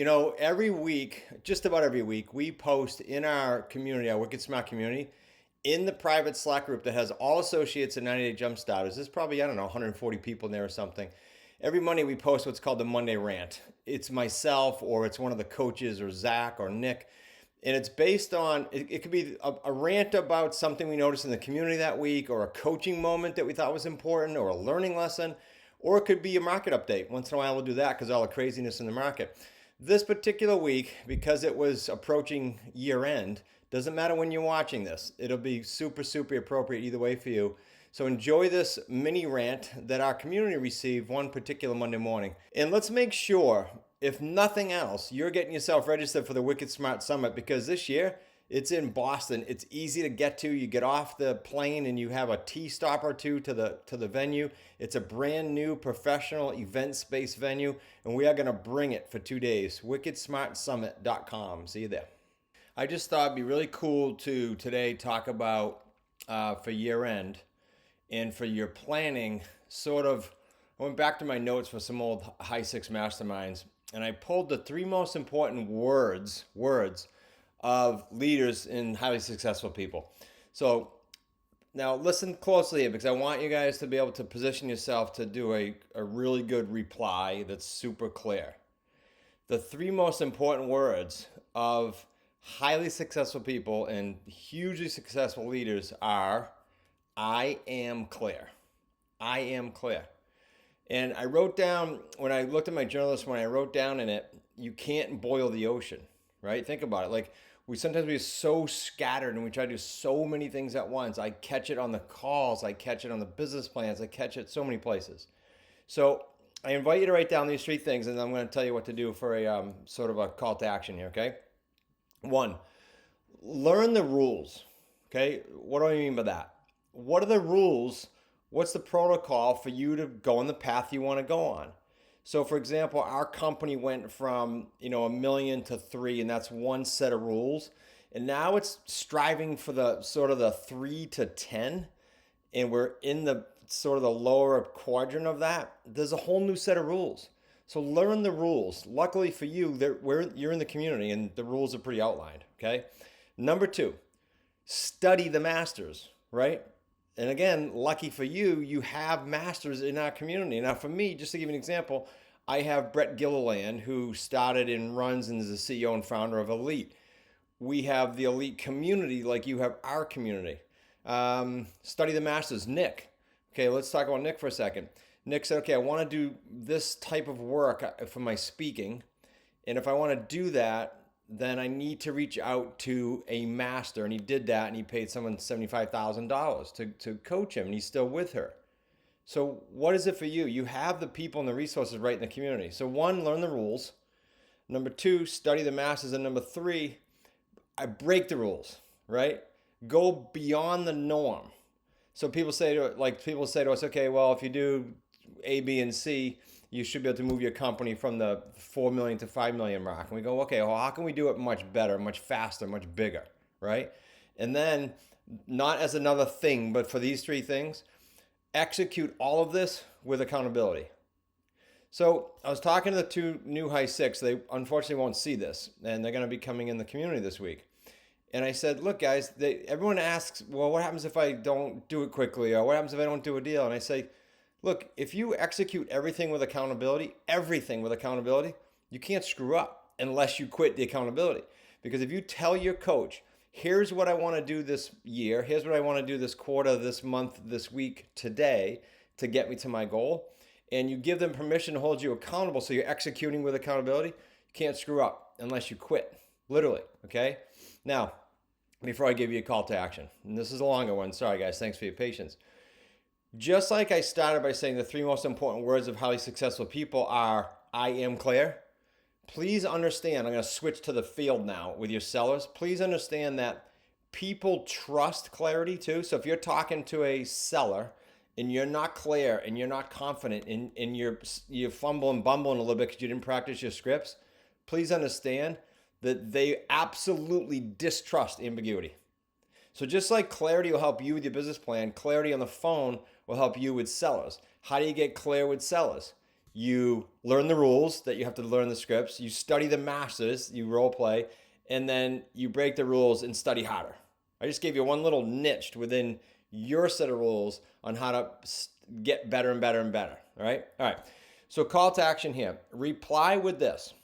Every week, just about every week, we post in our community, our Wicked Smart community, in the private Slack group that has all associates and 90 Day Jumpstarters. There's probably, I don't know, 140 people in there or something. Every Monday we post what's called the Monday Rant. It's myself or it's one of the coaches or Zach or Nick. And it's based on, it could be a rant about something we noticed in the community that week or a coaching moment that we thought was important or a learning lesson. Or it could be a market update. Once in a while we'll do that because all the craziness in the market. This particular week, because it was approaching year end, doesn't matter when you're watching this. It'll be super, super appropriate either way for you. So enjoy this mini rant that our community received one particular Monday morning. And let's make sure, if nothing else, you're getting yourself registered for the Wicked Smart Summit because this year it's in Boston. It's easy to get to. You get off the plane and you have a T stop or two to the venue. It's a brand new professional event space venue, and we are going to bring it for 2 days. WickedSmartSummit.com. See you there. I just thought it'd be really cool to today talk about for year end and for your planning. I went back to my notes for some old High Six masterminds, and I pulled the three most important words of leaders and highly successful people. So now listen closely here because I want you guys to be able to position yourself to do a really good reply that's super clear. The three most important words of highly successful people and hugely successful leaders are, I am clear. I am clear. And I wrote down, when I looked at my journal this morning, I wrote down in it, you can't boil the ocean, right? Think about it. Like, sometimes we're so scattered and we try to do so many things at once. I catch it on the calls, I catch it on the business plans, I catch it so many places. So I invite you to write down these three things, and I'm going to tell you what to do for a sort of a call to action here, okay? One, learn the rules, okay? What do I mean by that? What are the rules? What's the protocol for you to go on the path you want to go on? So for example, our company went from, $1 million to 3, and that's one set of rules. And now it's striving for the sort of the 3 to 10. And we're in the sort of the lower quadrant of that. There's a whole new set of rules. So learn the rules. Luckily for you, you're in the community and the rules are pretty outlined, okay? Number 2, study the masters, right? And again, lucky for you, you have masters in our community. Now for me, just to give you an example, I have Brett Gilliland, who started and runs and is the CEO and founder of Elite. We have the Elite community like you have our community. Study the masters, Nick. Okay, let's talk about Nick for a second. Nick said, okay, I want to do this type of work for my speaking. And if I want to do that, then I need to reach out to a master. And he did that, and he paid someone $75,000 to coach him, and he's still with her. So what is it for you? You have the people and the resources right in the community. So 1, learn the rules. Number 2, study the masters. And number 3, I break the rules, right? Go beyond the norm. So people say to us, okay, well, if you do A, B, and C, you should be able to move your company from the 4 million to 5 million mark. And we go, okay, well, how can we do it much better, much faster, much bigger, right? And then, not as another thing, but for these 3 things, execute all of this with accountability. So I was talking to the 2 new High Six. They unfortunately won't see this, and they're going to be coming in the community this week. And I said, look, guys, everyone asks, well, what happens if I don't do it quickly? Or what happens if I don't do a deal? And I say, look, if you execute everything with accountability, you can't screw up unless you quit the accountability. Because if you tell your coach, here's what I want to do this year, here's what I want to do this quarter, this month, this week, today to get me to my goal, and you give them permission to hold you accountable so you're executing with accountability, you can't screw up unless you quit, literally, okay? Now, before I give you a call to action, and this is a longer one, sorry guys, thanks for your patience. Just like I started by saying the 3 most important words of highly successful people are, I am clear. Please understand, I'm going to switch to the field now with your sellers. Please understand that people trust clarity too. So if you're talking to a seller and you're not clear and you're not confident and you're fumbling, bumbling a little bit because you didn't practice your scripts, please understand that they absolutely distrust ambiguity. So just like clarity will help you with your business plan, clarity on the phone will help you with sellers. How do you get clear with sellers? you learn the rules that you have to learn the scripts, you study the masters, you role play, and then you break the rules and study harder. I just gave you one little niche within your set of rules on how to get better and better and better. All right? All right. So, call to action here. Reply with this.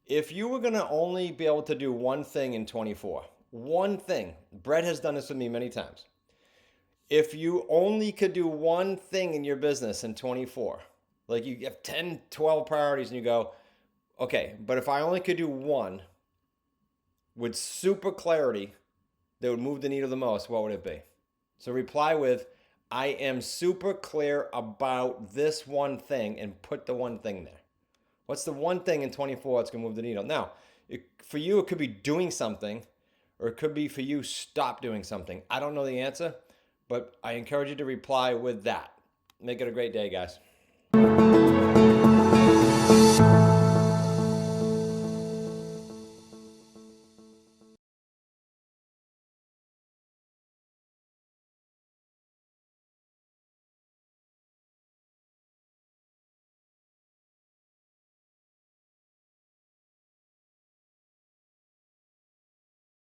If you were going to only be able to do one thing in 24, one thing, Brett has done this with me many times. If you only could do one thing in your business in 24, like you have 10, 12 priorities and you go, okay, but if I only could do one with super clarity that would move the needle the most, what would it be? So reply with, I am super clear about this one thing, and put the one thing there. What's the one thing in 24 that's going to move the needle? Now, for you, it could be doing something, or it could be for you, stop doing something. I don't know the answer, but I encourage you to reply with that. Make it a great day, guys.